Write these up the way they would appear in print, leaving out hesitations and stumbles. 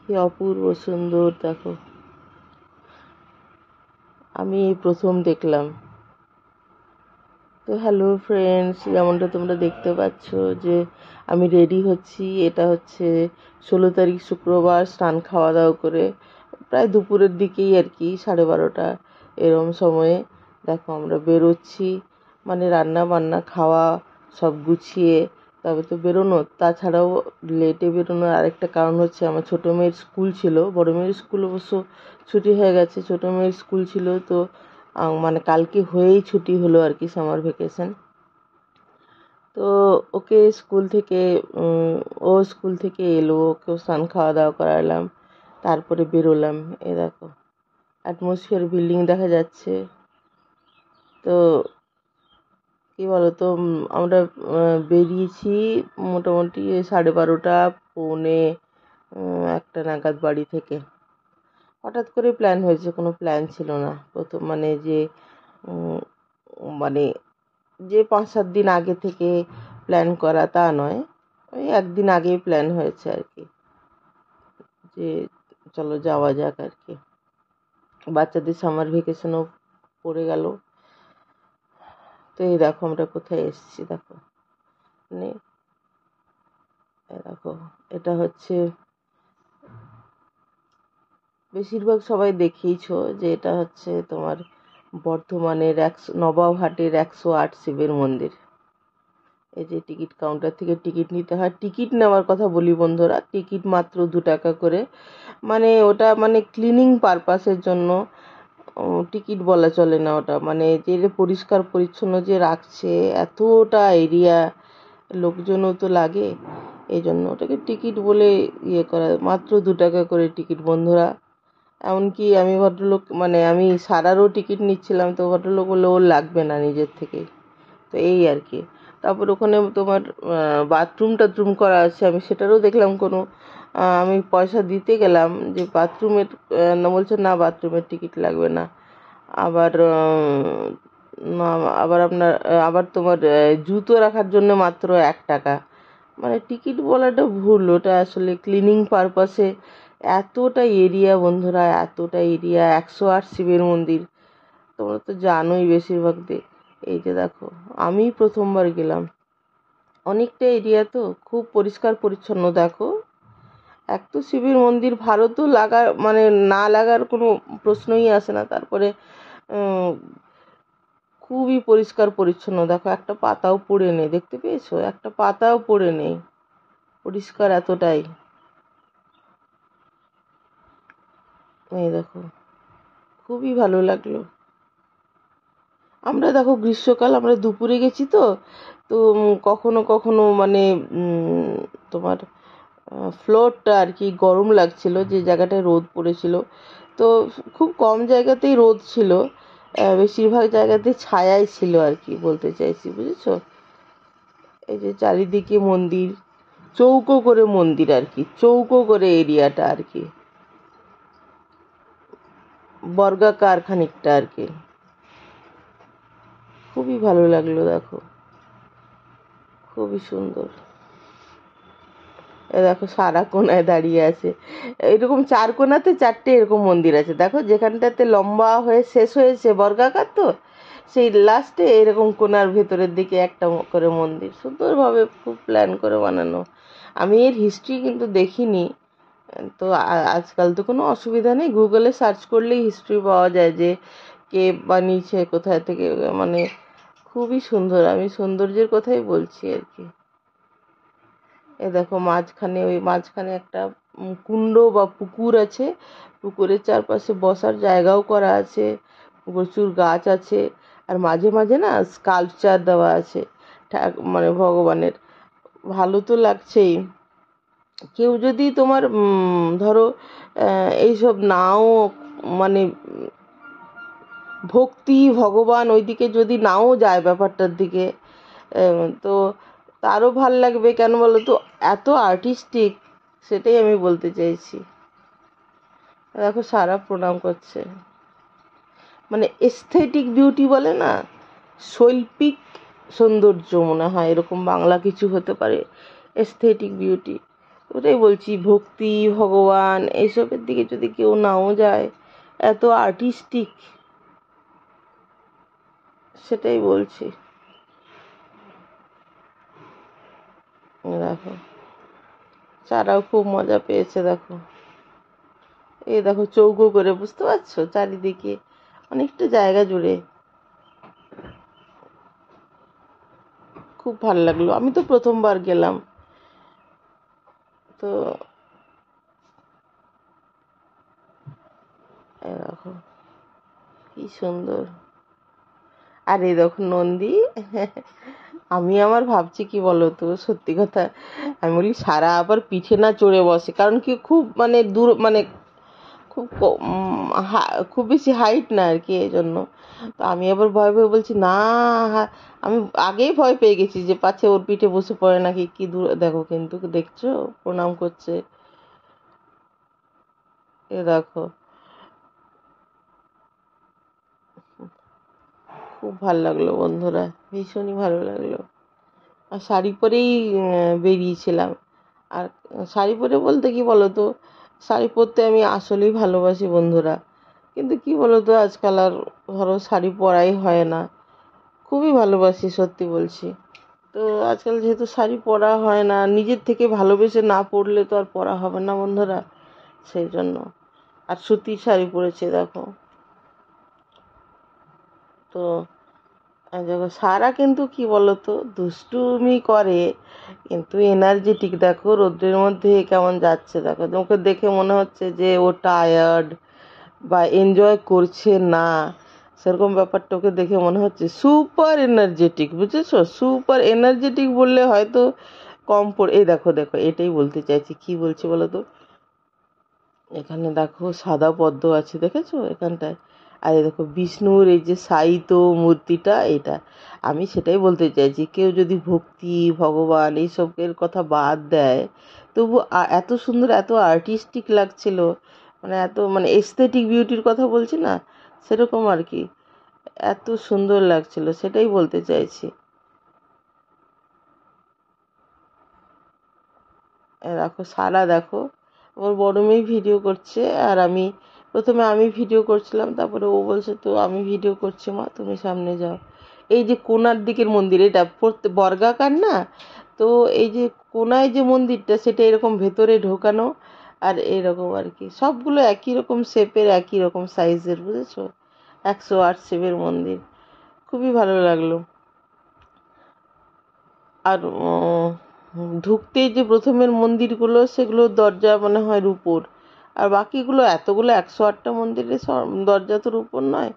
কি অপূর্ব সুন্দর দেখো, আমি এই প্রথম দেখলাম। তো হ্যালো ফ্রেন্ডস, যেমনটা তোমরা দেখতে পাচ্ছ যে আমি রেডি হচ্ছি। এটা হচ্ছে 16 তারিখ শুক্রবার, স্নান খাওয়া দাওয়া করে প্রায় দুপুরের দিকেই আর কি, 12:30 এরম সময়ে দেখো আমরা বেরোচ্ছি। মানে রান্না বান্না খাওয়া সব গুছিয়ে তবে তো বেরোনো। তাছাড়াও লেটে বেরোনোর আরেকটা কারণ হচ্ছে আমার ছোটো মেয়ের স্কুল ছিল, বড় মেয়ের স্কুল অবশ্য ছুটি হয়ে গেছে, ছোটো মেয়ের স্কুল ছিল। তো মানে কালকে হয়েই ছুটি হলো আর কি, সামার ভ্যাকেশন। তো ওকে স্কুল থেকে ও স্কুল থেকে এলো, ওকেও স্নান খাওয়া দাওয়া করালাম, তারপরে বেরোলাম। এ দেখো অ্যাটমসফিয়ার বিল্ডিং দেখা যাচ্ছে। তো কী বলো তো, আমরা বেরিয়েছি মোটামুটি 12:30 পৌনে 1টা নাগাদ বাড়ি থেকে। হঠাৎ করে প্ল্যান হয়েছে, কোনো প্ল্যান ছিল না প্রথম, মানে যে মানে যে 5-7 দিন আগে থেকে প্ল্যান করা তা নয়, ওই একদিন আগেই প্ল্যান হয়েছে আর কি, যে চলো যাওয়া যাক আর কি। বাচ্চাদের সামার ভ্যাকেশনও পড়ে গেল। তো এই দেখো আমরা কোথায় এসেছি, দেখো মানে দেখো এটা হচ্ছে, বেশিরভাগ সবাই দেখেইছো যে এটা হচ্ছে তোমার বর্ধমানের নবাবহাটের 108 শিবের মন্দির। এই যে টিকিট কাউন্টার থেকে টিকিট নিতে হয়। টিকিট নেওয়ার কথা বলি বন্ধুরা, টিকিট মাত্র 2 টাকা করে। মানে ওটা মানে ক্লিনিং পারপাসের জন্য টিকিট বলা চলে না ওটা, মানে যে পরিষ্কার পরিচ্ছন্ন যে রাখছে, এতটা এরিয়া, লোকজনও তো লাগে, এই জন্য ওটাকে টিকিট বলে ইয়ে করা। মাত্র 2 টাকা করে টিকিট বন্ধুরা। এমনকি আমি ভদ্রলোক, মানে আমি সারারও টিকিট নিচ্ছিলাম, তো ভদ্রলোক বললো ওর লাগবে না নিজের থেকেই। তো এই আর কি। তারপর ওখানে তোমার বাথরুম টাথরুম করা আছে, আমি সেটারও দেখলাম কোনো, আমি পয়সা দিতে গেলাম যে বাথরুমের, না বলছে না বাথরুমের টিকিট লাগবে না। আবার না, আবার আপনার আবার তোমার জুতো রাখার জন্য মাত্র 1 টাকা। মানে টিকিট বলাটা ভুল, ওটা আসলে ক্লিনিং পারপাসে। এতটা এরিয়া বন্ধুরা, এতটা এরিয়া, 108 শিবের মন্দির, তোমরা তো জানোই বেশিরভাগ এই যে দেখো আমি প্রথমবার গেলাম। অনেকটা এরিয়া, তো খুব পরিষ্কার পরিচ্ছন্ন দেখো। এক তো শিবের মন্দির, ভালো তো লাগার মানে না লাগার কোনো প্রশ্নই আসে না। তারপরে খুবই পরিষ্কার পরিচ্ছন্ন দেখো, একটা পাতাও পড়ে নেই, দেখতে পেয়েছো? একটা পাতাও পড়ে নেই, পরিষ্কার এতটাই। এই দেখো খুবই ভালো লাগলো। আমরা দেখো গ্রীষ্মকাল, আমরা দুপুরে গেছি তো, তো কখনো কখনো মানে তোমার ফ্লোরটা আর কি গরম লাগছিল, যে জায়গাটায় রোদ পড়েছিল। তো খুব কম জায়গাতেই রোদ ছিল, বেশিরভাগ জায়গাতে ছায়াই ছিল আর কি, বলতে চাইছি, বুঝেছো? এই যে চারিদিকে মন্দির, চৌকো করে মন্দির আর কি, চৌকো করে এরিয়াটা আর কি, বর্গাকার খানিকটা আর কি। খুবই ভালো লাগলো দেখো, খুবই সুন্দর। দেখো সারা কোনায় দাঁড়িয়ে আছে, এরকম 4 কোনাতে 4টে এরকম মন্দির আছে দেখো, যেখানটাতে লম্বা হয়ে শেষ হয়েছে বর্গাকার, তো সেই লাস্টে এরকম কোনার ভেতরের দিকে একটা করে মন্দির, সুন্দরভাবে খুব প্ল্যান করে বানানো। আমি এর হিস্ট্রি কিন্তু দেখিনি, তো আজকাল তো কোনো অসুবিধা নেই, গুগলে সার্চ করলেই হিস্ট্রি পাওয়া যায় যে কে বানিয়েছে, কোথায় থেকে, মানে খুবই সুন্দর। আমি সৌন্দর্যের কথাই বলছি আর কি। এ দেখো মাঝখানে, ওই মাঝখানে একটা কুণ্ড বা পুকুর আছে, পুকুরের চারপাশে বসার জায়গাও করা আছে, প্রচুর গাছ আছে, আর মাঝে মাঝে না স্কাল্পচার দেওয়া আছে মানে ভগবানের। ভালো তো লাগছেই। কেউ যদি তোমার ধরো এইসব নাও, মানে ভক্তি ভগবান ওইদিকে যদি নাও যায় ব্যাপারটার দিকে, তো তারও ভাল লাগবে, কেন বলো তো, এত আর্টিস্টিক, সেটাই আমি বলতে চাইছি। দেখো সারা প্রণাম করছে, মানে এস্থেটিক বিউটি বলে না, শৈল্পিক সৌন্দর্য মনে হয়, এরকম বাংলা কিছু হতে পারে, এস্থেটিক বিউটি। ওটাই বলছি, ভক্তি ভগবান এইসবের দিকে যদি কেউ নাও যায়, এত আর্টিস্টিক, সেটাই বলছি। দেখো তারাও খুব মজা পেয়েছে। দেখো এই দেখো চৌকো করে, বুঝতে পারছো, চারিদিকে অনেকটা জায়গা জুড়ে। খুব ভালো লাগলো, আমি তো প্রথমবার গেলাম। তো এই দেখো কি সুন্দর। আর এই দেখো নন্দী। আমি আমার ভাবছি কি বলতো, সত্যি কথা, আমি বলি সারা আবার পিঠে না চড়ে বসে, কারণ কি খুব মানে দূর, মানে খুব খুব বেশি হাইট না আর কি, এই জন্য। তো আমি আবার ভয় ভয় বলছি না, আমি আগেই ভয় পেয়ে গেছি যে পাছে ওর পিঠে বসে পড়ে নাকি, কি দূর। দেখো কিন্তু দেখছো প্রণাম করছে, এ দেখো খুব ভালো লাগলো বন্ধুরা, ভীষণই ভালো লাগলো। আর শাড়ি পরেই বেরিয়েছিলাম। আর শাড়ি পরে বলতে কি বলতো, শাড়ি পরতে আমি আসলেই ভালোবাসি বন্ধুরা, কিন্তু কি বলতো আজকাল আর ধরো শাড়ি পরাই হয় না। খুবই ভালোবাসি, সত্যি বলছি। তো আজকাল যেহেতু শাড়ি পরা হয় না, নিজের থেকে ভালোবেসে না পরলে তো আর পরা হবে না বন্ধুরা, সেই জন্য। আর সুতির শাড়ি পরেছে দেখো। তো দেখো সারা কিন্তু কি বলতো দুষ্টুমি করে, কিন্তু এনার্জেটিক। দেখো রোদ্রের মধ্যে কেমন যাচ্ছে, দেখো ওকে দেখে মনে হচ্ছে যে ও টায়ার্ড বা এনজয় করছে না, সেরকম ব্যাপারটা ওকে দেখে মনে হচ্ছে। সুপার এনার্জেটিক, বুঝেছো, সুপার এনার্জেটিক বললে হয়তো কম পড়ে। এই দেখো দেখো এটাই বলতে চাইছি, কি বলছি বলো তো, এখানে দেখো সাদা পদ্ম আছে, দেখেছো এখানটায়। আর এই দেখো বিষ্ণুর এই যে সাইিত মূর্তিটা, এটা আমি সেটাই বলতে চাইছি, কেউ যদি ভক্তি ভগবান এইসবের কথা বাদ দেয়, তবু এত সুন্দর, এত আর্টিস্টিক লাগছিল, মানে এত মানে এস্থেটিক বিউটির কথা বলছি না, সেরকম আর কি, এত সুন্দর লাগছিল, সেটাই বলতে চাইছি। দেখো সারা, দেখো আমার বড় মেয়ে ভিডিও করছে, আর আমি প্রথমে আমি ভিডিও করছিলাম, তারপরে ও বলছে তো আমি ভিডিও করছি মা, তুমি সামনে যাও। এই যে কোণার দিকের মন্দির, এটা বর্গাকার না, তো এই যে কোণায় যে মন্দিরটা, সেটা এরকম ভেতরে ঢোকানো, আর এরকম আর কি, সবগুলো একই রকম শেপের, একই রকম সাইজের, বুঝেছো, 108 শিবের মন্দির, খুবই ভালো লাগলো। আর ঢুকতেই যে প্রথমের মন্দিরগুলো, সেগুলো দরজা মনে হয় রূপোর, আর বাকিগুলো এতগুলো 108টা মন্দিরের দরজা তো রূপোর নয়,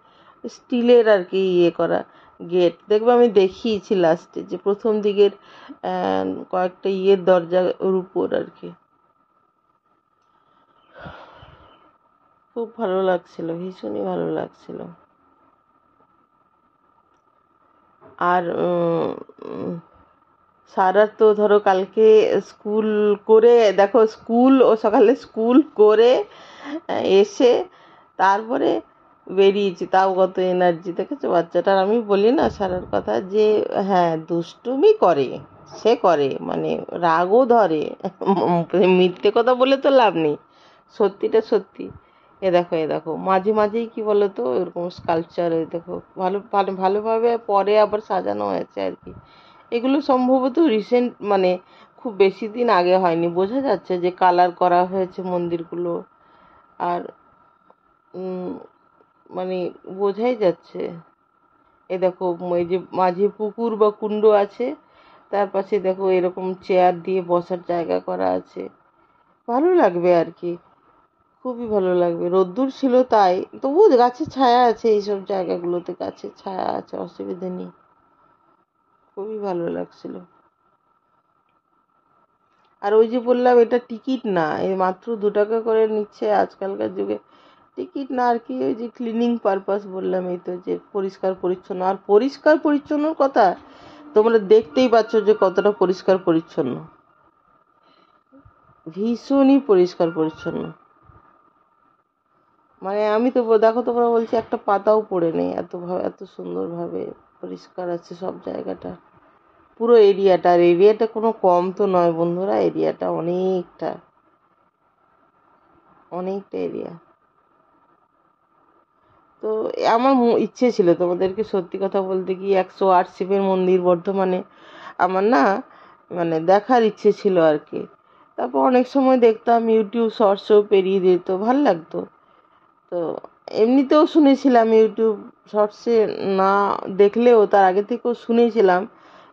স্টিলের আর কি ইয়ে করা গেট। দেখবে আমি দেখিয়েছি লাস্টে যে প্রথম দিকের কয়েকটা ইয়ের দরজা রূপোর আর কি। খুব ভালো লাগছিল, ভীষণই ভালো লাগছিল। আর সারার তো ধরো কালকে স্কুল করে, দেখো স্কুল ও সকালে স্কুল করে এসে তারপরে বেরিয়েছি, তাও কত এনার্জি, দেখেছো বাচ্চাটার। আমি বলি না সারার কথা, যে হ্যাঁ দুষ্টুমি করে, সে করে মানে রাগও ধরে। মিথ্যে কথা বলে তো লাভ নেই, সত্যিটা সত্যি। এ দেখো এ দেখো মাঝে মাঝেই কি বলতো এরকম স্কাল্পচার, এই দেখো ভালো ভালো ভালোভাবে পরে আবার সাজানো হয়েছে আর কি। এগুলো সম্ভবত রিসেন্ট, মানে খুব বেশি দিন আগে হয়নি, বোঝা যাচ্ছে যে কালার করা হয়েছে মন্দিরগুলো। আর মানে বোঝাই যাচ্ছে। এ দেখো এই যে মাঝে পুকুর বা কুণ্ড আছে, তার পাশে দেখো এরকম চেয়ার দিয়ে বসার জায়গা করা আছে, ভালো লাগবে আর কি, খুবই ভালো লাগবে। রোদ্দুর ছিল তাই, তবুও গাছের ছায়া আছে, এইসব জায়গাগুলোতে গাছের ছায়া আছে, অসুবিধে নেই, খুবই ভালো লাগছিল। আর ওই যে বললাম এটা টিকিট না, এ মাত্র 2 টাকা করে নিচ্ছে আজকালকার যুগে, টিকিট না আর কি, ওই যে ক্লিনিং পারপাস বললাম, এই তো যে পরিষ্কার পরিচ্ছন্ন। আর পরিষ্কার পরিচ্ছন্নর কথা তোমরা দেখতেই পাচ্ছ যে কতটা পরিষ্কার পরিচ্ছন্ন, ভীষণই পরিষ্কার পরিচ্ছন্ন। মানে আমি তো দেখো তোমরা বলছি একটা পাতাও পড়ে নেই, এত সুন্দরভাবে পরিষ্কার আছে সব জায়গাটা। পুরো এরিয়াটা, আর এরিয়াটা কোনো কম তো নয় বন্ধুরা, এরিয়াটা অনেকটা অনেকটা এরিয়া। তো আমার ইচ্ছে ছিল তোমাদেরকে সত্যি কথা বলতে কি 108 শিবের মন্দির বর্ধমানে আমার না মানে দেখার ইচ্ছে ছিল আর কি। তারপর অনেক সময় দেখতাম ইউটিউব শর্টসও পেরিয়ে দিত, ভাল লাগতো। তো এমনিতেও শুনেছিলাম ইউটিউব শর্টসে না দেখলেও তার আগে থেকেও শুনেছিলাম,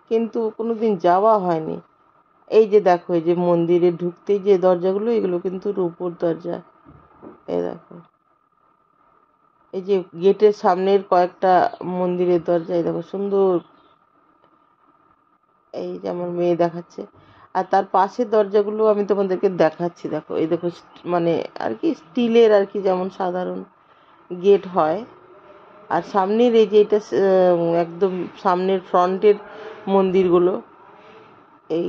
কিন্তু কোনোদিন যাওয়া হয়নি। এই যে দেখো, এই যে মন্দিরে ঢুকতেই যে দরজাগুলো, এগুলো কিন্তু রূপোর দরজা। এই দেখো, এই যে গেটের সামনের কয়েকটা মন্দিরের দরজা, এই দেখো সুন্দর। এই যে আমার মেয়ে দেখাচ্ছে, আর তার পাশের দরজাগুলো আমি তোমাদেরকে দেখাচ্ছি। দেখো, এই দেখো মানে আর কি স্টিলের আর কি, যেমন সাধারণ গেট হয়। আর সামনের এই যে এটা একদম সামনের ফ্রন্টের মন্দিরগুলো, এই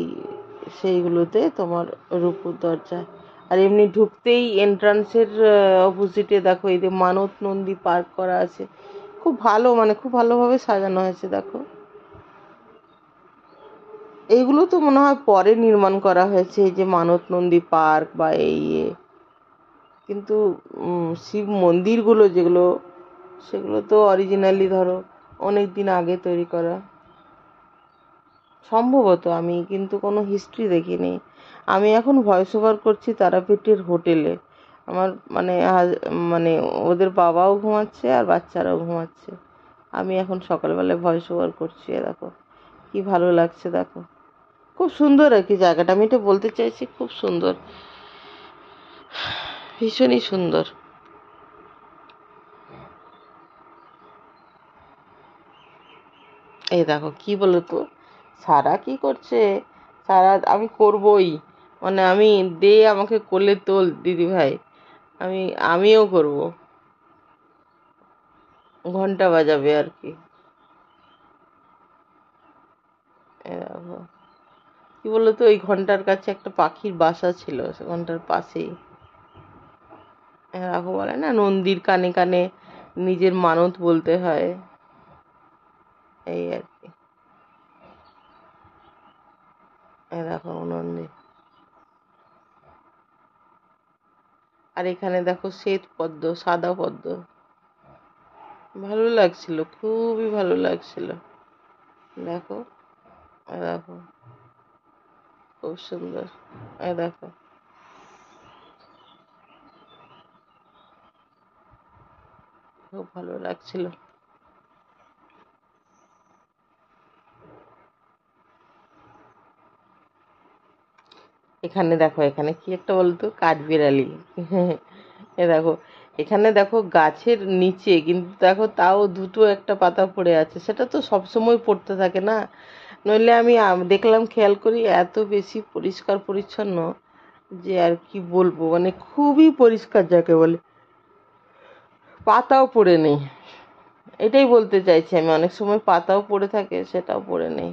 সেইগুলোতে তোমার রূপোর দরজা। আর এমনি ঢুকতেই এন্ট্রান্সের অপোজিটে দেখো এই যে মানত নন্দী পার্ক করা আছে। খুব ভালো, মানে খুব ভালোভাবে সাজানো হয়েছে দেখো। এইগুলো তো মনে হয় পরে নির্মাণ করা হয়েছে, এই যে মানত নন্দী পার্ক বা এই কিন্তু শিব মন্দিরগুলো যেগুলো, সেগুলো তো অরিজিনালি ধরো অনেক দিন আগে তৈরি করা সম্ভবত। আমি কিন্তু কোনো হিস্ট্রি দেখিনি। আমি এখন ভয়েস ওভার করছি তারাপীঠের হোটেলে। আমার মানে মানে ওদের বাবাও ঘুমাচ্ছে আর বাচ্চারাও ঘুমাচ্ছে। আমি এখন সকালবেলায় ভয়েস ওভার করছি। দেখো কি ভালো লাগছে, দেখো খুব সুন্দর আর কি জায়গাটা। আমি এটা বলতে চাইছি, খুব সুন্দর, ভীষণই সুন্দর। এই দেখো কি বলতো, সারা কি করছে, সারা আমি করবই, মানে আমি দে আমাকে কোলে তোল দিদি ভাই, আমিও করব, ঘন্টা বাজাবে আর কি। এই দেখো কি বলতো, ওই ঘন্টার কাছে একটা পাখির বাসা ছিল, সে ঘন্টার পাশেই। দেখো বলে না নন্দীর কানে কানে নিজের মানত বলতে হয়, এই আর কি। এই দেখো নন্দী। আর এখানে দেখো শ্বেত পদ্ম, সাদা পদ্ম, ভালো লাগছিল, খুবই ভালো লাগছিল। দেখো, দেখো খুব সুন্দর। দেখো খুব ভালো লাগছিল। এখানে দেখো, এখানে কি একটা বলতো, কাঠবিড়ালি। এ দেখো, এখানে দেখো গাছের নিচে কিন্তু দেখো তাও দুটো একটা পাতা পড়ে আছে, সেটা তো সব সময় পড়তে থাকে না। নইলে আমি দেখলাম, খেয়াল করি এত বেশি পরিষ্কার পরিচ্ছন্ন যে আর কি বলবো, মানে খুবই পরিষ্কার যাকে বলে, পাতাও পড়ে নেই। এটাই বলতে চাইছি আমি, অনেক সময় পাতাও পড়ে থাকে, সেটাও পড়ে নেই।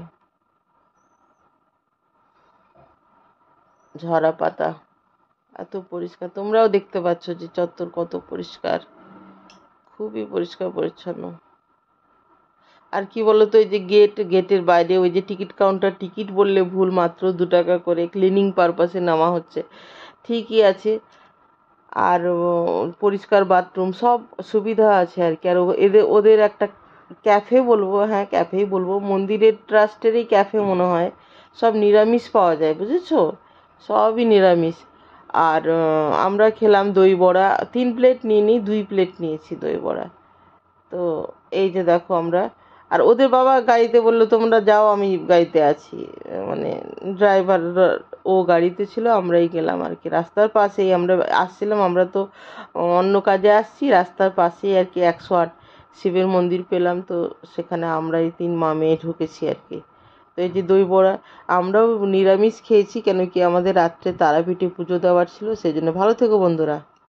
ঝরা পাতা, এত পরিষ্কার। তোমরাও দেখতে পাচ্ছ যে চত্বর কত পরিষ্কার, খুবই পরিষ্কার পরিচ্ছন্ন। আর কি বলতো, এই যে গেটের বাইরে ওই যে টিকিট কাউন্টার, টিকিট বললে ভুল, মাত্র 2 টাকা করে ক্লিনিং পারপাসে নেওয়া হচ্ছে, ঠিকই আছে। আর পরিষ্কার বাথরুম, সব সুবিধা আছে আর কি। আর ওদের একটা ক্যাফে বলবো, হ্যাঁ ক্যাফেই বলবো, মন্দিরের ট্রাস্টেরই ক্যাফে মনে হয়। সব নিরামিষ পাওয়া যায়, বুঝেছো, সবই নিরামিষ। আর আমরা খেলাম দই বড়া, 3 প্লেট নিইনি, 2 প্লেট নিয়েছি দই বড়া। তো এই যে দেখো আমরা, আর ওদের বাবা গাড়িতে বললো তোমরা যাও, আমি গাড়িতে আছি, মানে ড্রাইভার ও গাড়িতে ছিল, আমরাই গেলাম আর কি। রাস্তার পাশেই আমরা আসছিলাম, আমরা তো অন্য কাজে আসছি, রাস্তার পাশেই আর কি 108 শিবের মন্দির পেলাম, তো সেখানে আমরাই 3 মা মেয়ে ঢুকেছি আর কি। তো এই যে দই বড়া, আমরাও নিরামিষ খেয়েছি, কেন কি আমাদের রাত্রে তারাপীঠে পুজো দেওয়ার ছিল, সেই জন্য। ভালো থেকো বন্ধুরা।